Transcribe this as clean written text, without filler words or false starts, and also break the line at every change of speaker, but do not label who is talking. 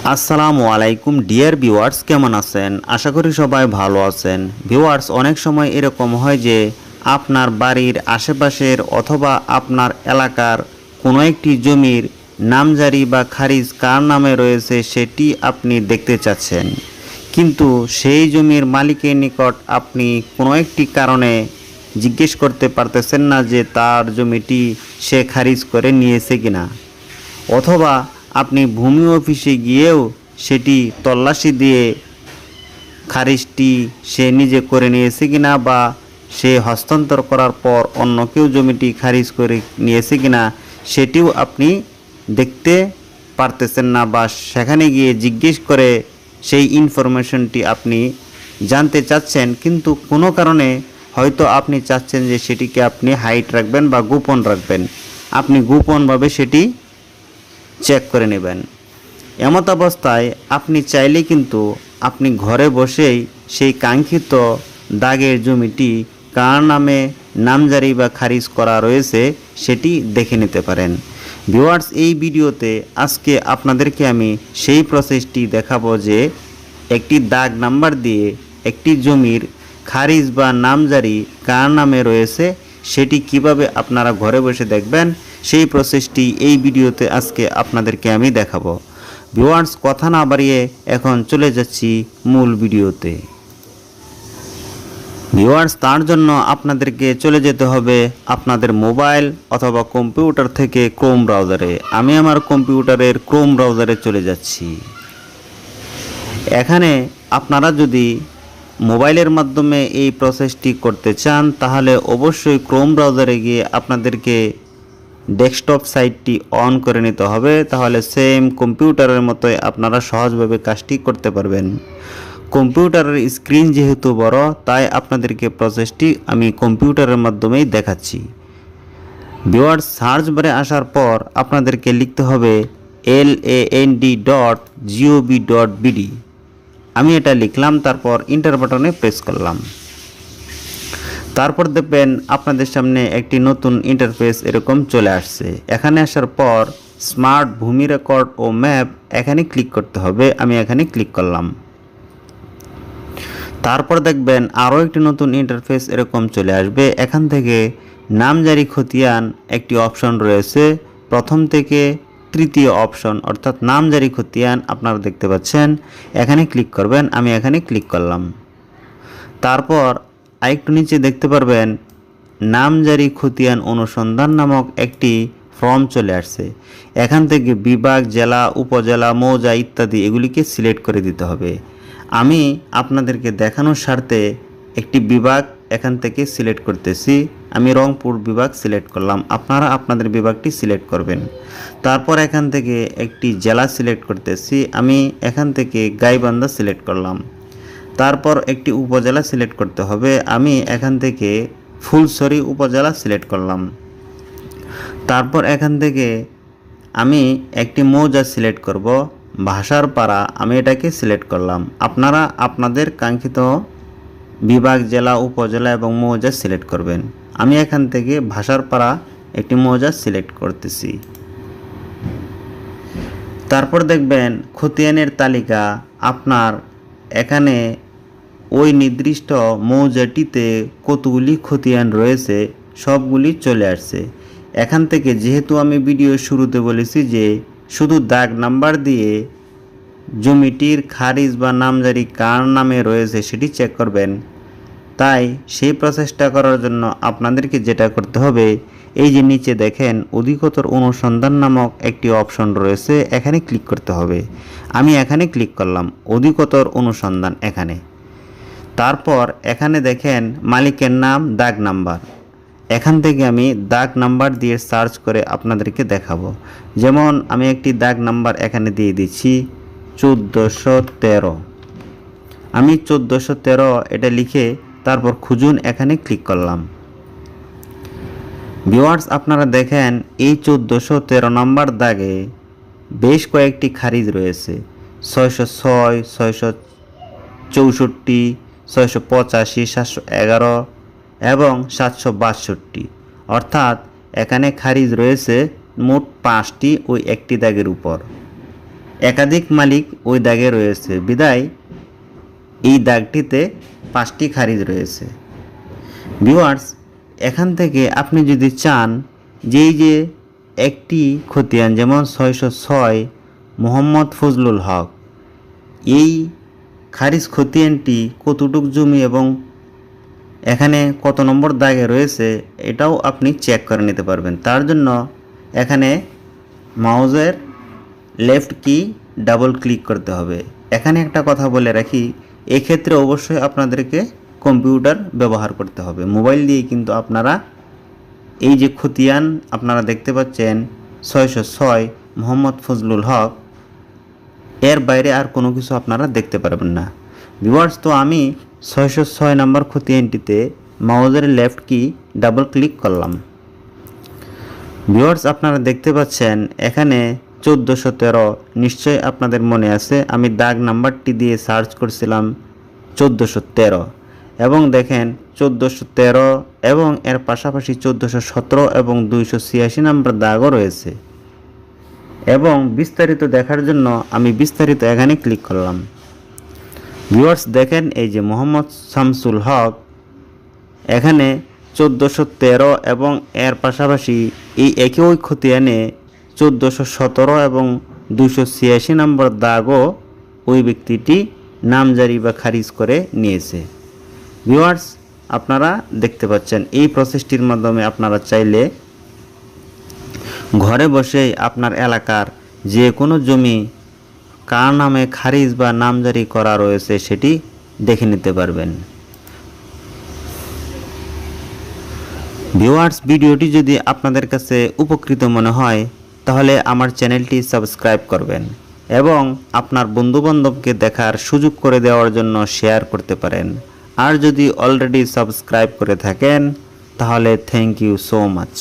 আসসালামু আলাইকুম dear viewers, কেমন আছেন? আশা করি সবাই ভালো আছেন। ভিউয়ার্স, অনেক সময় এরকম হয় যে আপনার বাড়ির আশেপাশের অথবা আপনার এলাকার কোনো একটি জমির নামজারি বা খারিজ কার নামে রয়েছে সেটি আপনি দেখতে চাচ্ছেন, কিন্তু সেই জমির মালিকের নিকট আপনি কোনো একটি কারণে জিজ্ঞেস করতে পারতেছেন না যে তার জমিটি সে খারিজ করে নিয়েছে কিনা, অথবা আপনি ভূমি অফিসে গিয়েও সেটি তল্লাশি দিয়ে খারিজটি সে নিজে করে নিয়েছে কিনা বা সে হস্তান্তর করার পর অন্য কেউ জমিটি খারিজ করে নিয়েছে কিনা সেটিও আপনি দেখতে পারতেছেন না, বা সেখানে গিয়ে জিজ্ঞেস করে সেই ইনফরমেশনটি আপনি জানতে চাচ্ছেন, কিন্তু কোনো কারণে হয়তো আপনি চাচ্ছেন যে সেটিকে আপনি হাইড রাখবেন বা গোপন রাখবেন, আপনি গোপনভাবে সেটি চেক করে নেবেন। এমত অবস্থায় আপনি চাইলে কিন্তু আপনি ঘরে বসেই সেই কাঙ্ক্ষিত দাগের জমিটি কার নামে নামজারি বা খারিজ করা রয়েছে সেটি দেখে নিতে পারেন। ভিউয়ার্স, এই ভিডিওতে আজকে আপনাদেরকে আমি সেই প্রসেসটি দেখাবো যে একটি দাগ নাম্বার দিয়ে একটি জমির খারিজ বা নামজারি কার নামে রয়েছে সেটি কিভাবে আপনারা ঘরে বসে দেখবেন, সেই প্রসেসটি এই ভিডিওতে আজকে আপনাদেরকে আমি দেখাবো। ভিউয়ার্স, কথা না বাড়িয়ে এখন চলে যাচ্ছি মূল ভিডিওতে। ভিউয়ার্স, তার জন্য আপনাদেরকে চলে যেতে হবে আপনাদের মোবাইল অথবা কম্পিউটার থেকে ক্রোম ব্রাউজারে। আমি আমার কম্পিউটারের ক্রোম ব্রাউজারে চলে যাচ্ছি। এখানে আপনারা যদি মোবাইলের মাধ্যমে এই প্রসেসটি করতে চান তাহলে অবশ্যই ক্রোম ব্রাউজারে গিয়ে আপনাদেরকে ডেস্কটপ সাইটটি অন করে নিতে হবে, তাহলে সেম কম্পিউটারের মতোই আপনারা সহজভাবে কাজটি করতে পারবেন। কম্পিউটারের স্ক্রিন যেহেতু বড়, তাই আপনাদেরকে প্রসেসটি আমি কম্পিউটারের মাধ্যমেই দেখাচ্ছি। ভিউয়ার্স, সার্চ বারে আসার পর আপনাদেরকে লিখতে হবে land.gov.bd। আমি এটা লিখলাম, তারপর ইন্টার বাটনে প্রেস করলাম। তারপর দেখবেন আপনাদের সামনে একটি নতুন ইন্টারফেস এরকম চলে আসছে। এখানে আসার পর স্মার্ট ভূমি রেকর্ড ও ম্যাপ এখানে ক্লিক করতে হবে। আমি এখানে ক্লিক করলাম। তারপর দেখবেন আরও একটি নতুন ইন্টারফেস এরকম চলে আসবে। এখান থেকে নামজারি খতিয়ান একটি অপশন রয়েছে, প্রথম থেকে তৃতীয় অপশন অর্থাৎ নামজারি খতিয়ান আপনারা দেখতে পাচ্ছেন। এখানে ক্লিক করবেন। আমি এখানে ক্লিক করলাম। তারপর আরেকটু নিচে দেখতে পারবেন নামজারি খতিয়ান অনুসন্ধান নামক একটি ফর্ম চলে আসছে। এখান থেকে বিভাগ, জেলা, উপজেলা, মৌজা ইত্যাদি এগুলিকে সিলেক্ট করে দিতে হবে। আমি আপনাদেরকে দেখানোর স্বার্থে একটি বিভাগ এখান থেকে সিলেক্ট করতেছি। আমি রংপুর বিভাগ সিলেক্ট করলাম, আপনারা আপনাদের বিভাগটি সিলেক্ট করবেন। তারপর এখান থেকে একটি জেলা সিলেক্ট করতেছি। আমি এখান থেকে গাইবান্ধা সিলেক্ট করলাম। তারপর একটি উপজেলা সিলেক্ট করতে হবে। আমি এখান থেকে ফুলছড়ি উপজেলা সিলেক্ট করলাম। তারপর এখান থেকে আমি একটি মৌজা সিলেক্ট করব, ভাষার পাড়া, আমি এটাকে সিলেক্ট করলাম। আপনারা আপনাদের কাঙ্ক্ষিত বিভাগ, জেলা, উপজেলা এবং মৌজা সিলেক্ট করবেন। আমি এখান থেকে ভাষার পাড়া একটি মৌজা সিলেক্ট করতেছি। তারপর দেখবেন খতিয়ানের তালিকা আপনার এখানে ওই নির্দিষ্ট মৌজাটিতে কতগুলি খতিয়ান রয়েছে সবগুলি চলে আসছে। এখান থেকে যেহেতু আমি ভিডিও শুরুতে বলেছি যে শুধু দাগ নাম্বার দিয়ে জমিটির খারিজ বা নামজারি কার নামে রয়েছে সেটি চেক করবেন, তাই সেই প্রসেসটা করার জন্য আপনাদেরকে যেটা করতে হবে, এই যে নিচে দেখেন অধিকতর অনুসন্ধান নামক একটি অপশন রয়েছে, এখানে ক্লিক করতে হবে। আমি এখানে ক্লিক করলাম, অধিকতর অনুসন্ধান এখানে। তারপর এখানে দেখেন মালিকের নাম, দাগ নাম্বার। এখান থেকে আমি দাগ নাম্বার দিয়ে সার্চ করে আপনাদেরকে দেখাবো। যেমন আমি একটি দাগ নাম্বার এখানে দিয়ে দিচ্ছি 1413। আমি 1413 এটা লিখে তারপর খুঁজুন এখানে ক্লিক করলাম। ভিউয়ার্স, আপনারা দেখেন এই 1413 নম্বর দাগে বেশ কয়েকটি খারিজ রয়েছে, 606, 664, 685, 711 এবং 762। অর্থাৎ এখানে খারিজ রয়েছে মোট 5টি ওই একটি দাগের উপর। একাধিক মালিক ওই দাগে রয়েছে, বিদায় এই দাগটিতে 5টি খারিজ রয়েছে। ভিউয়ার্স, এখান থেকে আপনি যদি চান যে এই যে একটি খতিয়ান, যেমন 606 মোহাম্মদ ফজলুল হক, এই খারিজ খতিয়ানটি কতটুক জমি এবং এখানে কত নম্বর দাগে রয়েছে এটাও আপনি চেক করে নিতে পারবেন। তার জন্য এখানে মাউজের লেফট কি ডাবল ক্লিক করতে হবে। এখানে একটা কথা বলে রাখি, এক্ষেত্রে অবশ্যই আপনাদেরকে কম্পিউটার ব্যবহার করতে হবে। মোবাইল দিয়ে কিন্তু আপনারা এই যে খতিয়ান আপনারা দেখতে পাচ্ছেন 606 মোহাম্মদ ফজলুল হক, এর বাইরে আর কোনো কিছু আপনারা দেখতে পারবেন না। ভিউয়ার্স, তো আমি 606 নম্বর খতিয়ানটিতে মাউজের লেফট কি ডাবল ক্লিক করলাম। ভিউয়ার্স, আপনারা দেখতে পাচ্ছেন এখানে 1413, নিশ্চয়ই আপনাদের মনে আছে আমি দাগ নাম্বারটি দিয়ে সার্চ করছিলাম 1413, এবং দেখেন 1413 এবং এর পাশাপাশি 1417 এবং 286 নম্বর দাগও রয়েছে। এবং বিস্তারিত দেখার জন্য আমি বিস্তারিত এখানে ক্লিক করলাম। ভিউয়ার্স, দেখেন এই যে মোহাম্মদ শামসুল হক, এখানে 1413 এবং এর পাশাপাশি এই একই খতিয়ানে 1417 এবং 286 নম্বর দাগও ওই ব্যক্তিটি নামজারি বা খারিজ করে নিয়েছে। ভিউয়ার্স, আপনারা দেখতে পাচ্ছেন এই প্রসেসটির মাধ্যমে আপনারা চাইলে ঘরে বসেই আপনার এলাকার যে কোনো জমি কার নামে খারিজ বা নামজারি করা রয়েছে সেটি দেখে নিতে পারবেন। ভিউয়ার্স, ভিডিওটি যদি আপনাদের কাছে উপকৃত মনে হয় তাহলে আমার চ্যানেলটি সাবস্ক্রাইব করবেন এবং আপনার বন্ধুবান্ধবকে দেখার সুযোগ করে দেওয়ার জন্য শেয়ার করতে পারেন। আর যদি অলরেডি সাবস্ক্রাইব করে থাকেন তাহলে থ্যাংক ইউ সো মাচ।